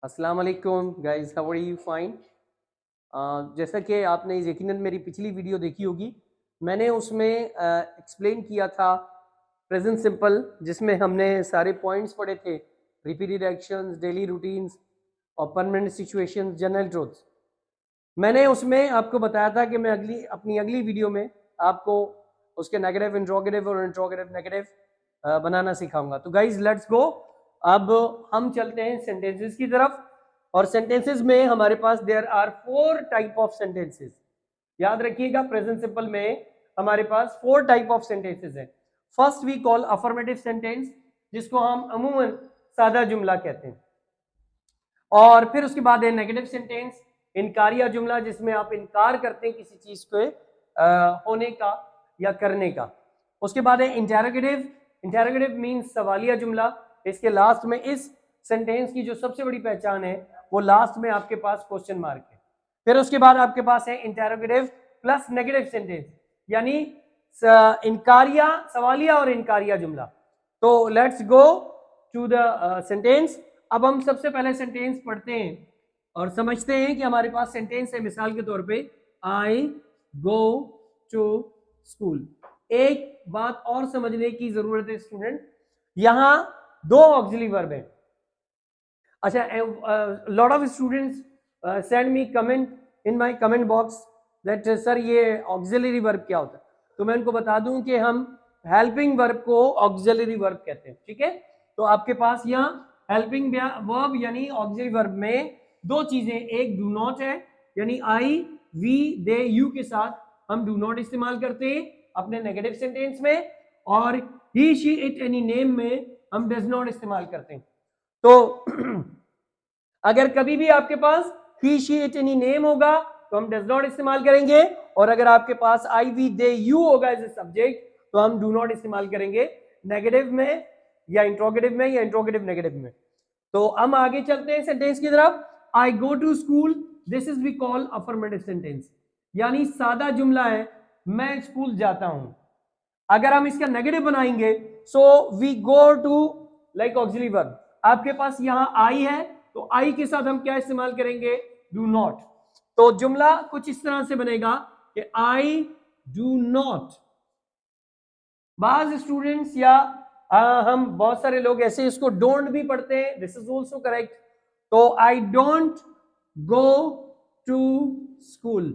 अस्सलाम वालेकुम guys, how are you? Fine. जैसा कि आपने यकीनन मेरी पिछली वीडियो देखी होगी, मैंने उसमें एक्सप्लेन किया था प्रेजेंट सिंपल, जिसमें हमने सारे पॉइंट्स पढ़े थे, रिपीटेड एक्शंस, डेली रूटीन्स और परमानेंट सिचुएशंस, जनरल ट्रूथ्स। मैंने उसमें आपको बताया था कि मैं अपनी अगली वीडियो में आपको उसके नेगेटिव इंट्रोगेटिव और इंट्रोगेटिव नेगेटिव बनाना सिखाऊंगा। तो गाइज लेट्स गो। अब हम चलते हैं सेंटेंसेस की तरफ, और सेंटेंसेस में हमारे पास there are 4 type of sentences. याद रखिएगा, प्रेजेंट सिंपल में हमारे पास 4 टाइप ऑफ सेंटेंसेस हैं। First we call affirmative sentence, जिसको हम अमूमन सादा जुमला कहते हैं। और फिर उसके बाद है नेगेटिव सेंटेंस, इनकारिया जुमला, जिसमें आप इनकार करते हैं किसी चीज के होने का या करने का। उसके बाद है इंटेरोगेटिव। इंटेरोगेटिव मींस सवालिया जुमला। इसके लास्ट में, इस सेंटेंस की जो सबसे बड़ी पहचान है, वो लास्ट में आपके पास क्वेश्चन मार्क है। फिर उसके बाद आपके पास है इंटेरोगेटिव प्लस नेगेटिव सेंटेंस, यानी इनकारिया, सवालिया और इनकारिया जुमला। तो let's go to the sentence. अब हम सबसे पहले सेंटेंस पढ़ते हैं और समझते हैं कि हमारे पास सेंटेंस है। मिसाल के तौर पे, आई गो टू स्कूल। एक बात और समझने की जरूरत है स्टूडेंट, यहां 2 ऑक्सिलरी वर्ब है। अच्छा, lot of students send me comment in my comment box that sir ये ऑक्सिलरी वर्ब क्या होता है। तो मैं उनको बता दूं कि हम हेल्पिंग वर्ब को ऑक्सिलरी वर्ब कहते हैं। ठीक है, तो आपके पास यहाँ हेल्पिंग वर्ब यानी ऑक्सिलरी वर्ब में 2 चीजें, एक डू नॉट है, यानी आई वी दे यू के साथ हम डू नॉट इस्तेमाल करते हैं अपने नेगेटिव सेंटेंस में, और ही शी इट एनी नेम में हम डज नॉट इस्तेमाल करते हैं। तो अगर कभी भी आपके पास ही शी इट एनी नेम होगा तो हम डज नॉट इस्तेमाल करेंगे, और अगर आपके पास आई वी दे यू होगा एज ए सब्जेक्ट तो हम डू नॉट इस्तेमाल करेंगे नेगेटिव में या इंट्रोगेटिव में या इंट्रोगेटिव नेगेटिव में। तो हम आगे चलते हैं सेंटेंस की तरफ। I go to school, this is we call affirmative sentence, यानी सादा जुमला है, मैं स्कूल जाता हूं। अगर हम इसका नेगेटिव बनाएंगे, so we go to like auxiliary verb. आपके पास यहां आई है, तो आई के साथ हम क्या इस्तेमाल करेंगे? Do not. तो जुमला कुछ इस तरह से बनेगा कि आई डू नॉट। बाज स्टूडेंट्स या हम बहुत सारे लोग ऐसे इसको डोंट भी पढ़ते हैं, दिस इज ऑल्सो करेक्ट। तो I don't go to school,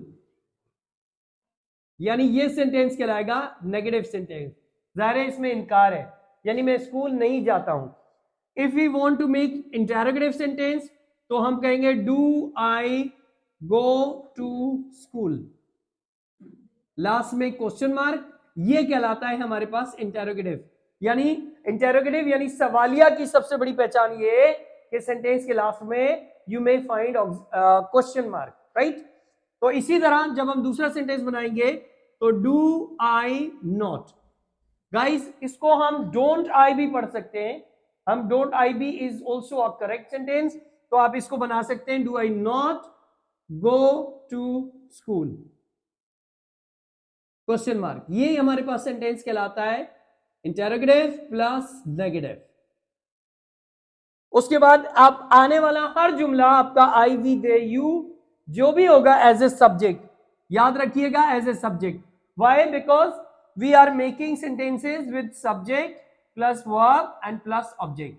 यानी ये सेंटेंस कहलाएगा नेगेटिव सेंटेंस। जाहिर है इसमें इनकार है, यानी मैं स्कूल नहीं जाता हूं। If we want to make interrogative sentence तो हम कहेंगे do I go to school, last में क्वेश्चन मार्क, ये कहलाता है हमारे पास इंटरोगेटिव। यानी इंटरोगेटिव यानी सवालिया की सबसे बड़ी पहचान ये है कि सेंटेंस के लास्ट में you may find question mark, right. तो इसी तरह जब हम दूसरा सेंटेंस बनाएंगे तो डू आई नॉट। गाइस, इसको हम डोंट आई भी पढ़ सकते हैं। हम don't I be is also a correct sentence, तो आप इसको बना सकते हैं do I not go to school question mark. ये हमारे पास सेंटेंस कहलाता है इंटरोगेटिव प्लस नेगेटिव। उसके बाद आप आने वाला हर जुमला आपका आई वी दे यू जो भी होगा एज ए सब्जेक्ट, याद रखिएगा as a subject. Why? Because we are making sentences with subject plus verb and plus object.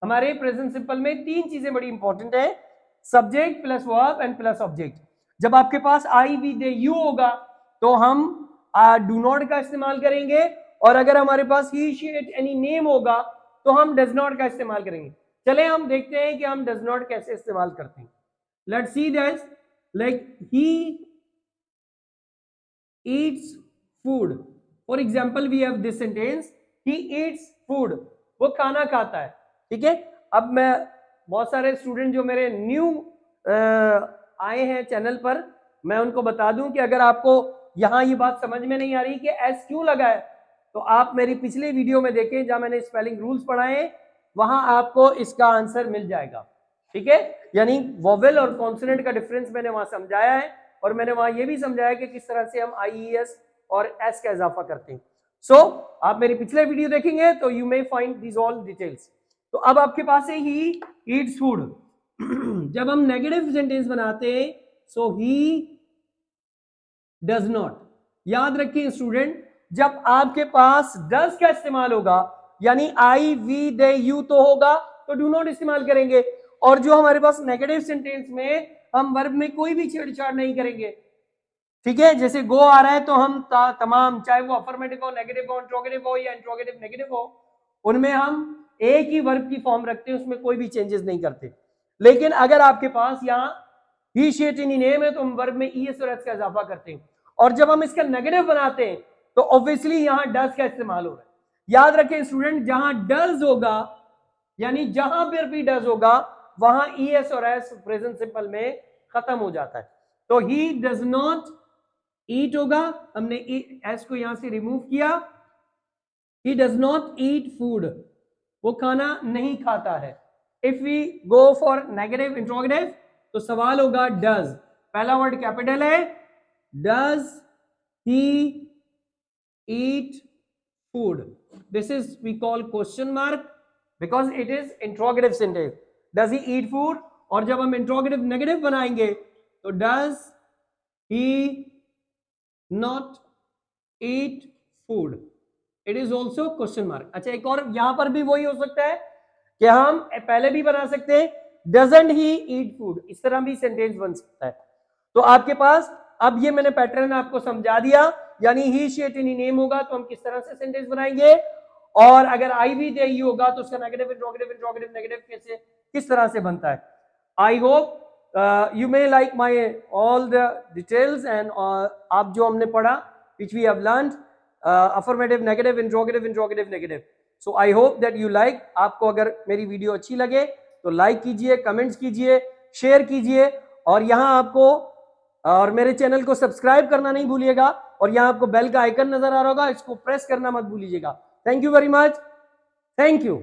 हमारे प्रेजेंट सिंपल में 3 चीजें बड़ी इंपॉर्टेंट है, subject plus verb and plus object. जब आपके पास आई वी दे यू होगा तो हम डू नॉट का इस्तेमाल करेंगे, और अगर हमारे पास ही शी इट एनी नेम होगा तो हम डज नॉट का इस्तेमाल करेंगे। चले हम देखते हैं कि हम डज नॉट कैसे इस्तेमाल करते हैं। Let's see this, like he eats food. For example we have this sentence, he eats food, वो खाना खाता है। ठीक है, अब मैं बहुत सारे स्टूडेंट जो मेरे न्यू आए हैं चैनल पर, मैं उनको बता दूं कि अगर आपको यहां ये बात समझ में नहीं आ रही कि एस क्यों लगा है, तो आप मेरी पिछले वीडियो में देखें जहां मैंने स्पेलिंग रूल्स पढ़ाए हैं, वहां आपको इसका आंसर मिल जाएगा। ठीक है, यानी वोवेल और कॉन्सोनेंट का डिफरेंस मैंने वहां समझाया है, और मैंने वहां यह भी समझाया कि किस तरह से हम आईईएस और एस का इजाफा करते हैं। सो आप मेरी पिछले वीडियो देखेंगे तो you may find this all details. तो अब आपके पास है ही ईट्स फूड, जब हम नेगेटिव सेंटेंस बनाते हैं, सो ही डज नॉट। याद रखिए स्टूडेंट, जब आपके पास डज का इस्तेमाल होगा, यानी आई वी दे यू तो होगा, तो डू नॉट इस्तेमाल करेंगे। और जो हमारे पास नेगेटिव सेंटेंस में हम वर्ब में कोई भी छेड़छाड़ नहीं करेंगे, ठीक है। जैसे गो आ रहा है तो हम तमाम, चाहे वो अफर्मेटिव हो, नेगेटिव हो, इंट्रोगेटिव हो या इंट्रोगेटिव नेगेटिव हो, उनमें हम एक ही वर्ब की फॉर्म रखते हैं, उसमें कोई भी चेंजेस नहीं करते। लेकिन अगर आपके पास यहाँ ही शेट इन नेम है तो हम वर्ब में ईएस और एस का इजाफा करते हैं। और जब हम इसका नेगेटिव बनाते हैं तो ऑब्वियसली यहां डज का इस्तेमाल हो रहा है। याद रखें स्टूडेंट, जहां डज होगा, यानी जहां पर भी डज होगा, वहां ईएस और एस प्रेजेंट सिंपल में खत्म हो जाता है। तो ही डज नॉट ईट होगा, हमने एस को यहां से रिमूव किया। He does not eat food, वो खाना नहीं खाता है। If we go for negative interrogative तो सवाल होगा डज, पहला वर्ड कैपिटल है, does he eat food, this is we call question mark because it is interrogative sentence. Does he eat food, और जब हम इंट्रोगेटिव नेगेटिव बनाएंगे तो does he not eat food, it is also question mark. अच्छा, एक और यहां पर भी वही हो सकता है कि हम पहले भी बना सकते हैं डजंट ही ईट फूड, इस तरह भी सेंटेंस बन सकता है। तो आपके पास अब ये मैंने पैटर्न आपको समझा दिया, यानी ही शेट इन नेम होगा तो हम किस तरह से सेंटेंस बनाएंगे, और अगर आई वी दे यू होगा तो उसका नेगेटिव इंट्रोगेटिव इंट्रोगेटिव नेगेटिव कैसे किस तरह से बनता है। I hope you may like my all the details and आप जो हमने पढ़ा which we have learned affirmative negative interrogative interrogative negative, so I hope that you like। आपको अगर मेरी वीडियो अच्छी लगे तो लाइक कीजिए, कमेंट्स कीजिए, शेयर कीजिए, और यहाँ आपको और मेरे चैनल को सब्सक्राइब करना नहीं भूलिएगा, और यहाँ आपको बेल का आइकन नजर आ रहा होगा, इसको प्रेस करना मत भूलिएगा। Thank you very much, thank you.